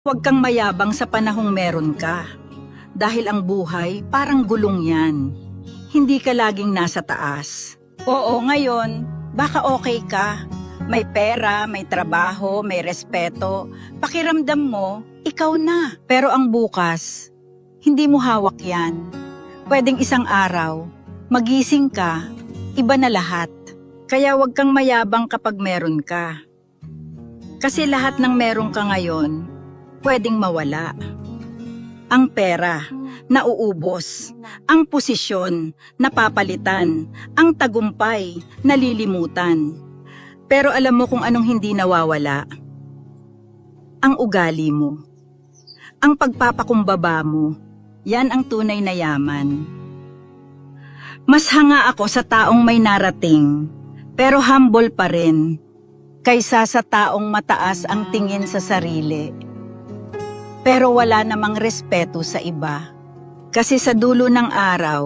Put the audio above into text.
Huwag kang mayabang sa panahong meron ka. Dahil ang buhay parang gulong yan. Hindi ka laging nasa taas. Oo, ngayon, baka okay ka. May pera, may trabaho, may respeto. Pakiramdam mo, ikaw na. Pero ang bukas, hindi mo hawak yan. Pwedeng isang araw, magising ka, iba na lahat. Kaya huwag kang mayabang kapag meron ka. Kasi lahat ng meron ka ngayon, pwedeng mawala. Ang pera, nauubos. Ang posisyon, napapalitan. Ang tagumpay, nalilimutan. Pero alam mo kung anong hindi nawawala? Ang ugali mo. Ang pagpapakumbaba mo. Yan ang tunay na yaman. Mas hanga ako sa taong may narating, pero humble pa rin, kaysa sa taong mataas ang tingin sa sarili, pero wala namang respeto sa iba. Kasi sa dulo ng araw,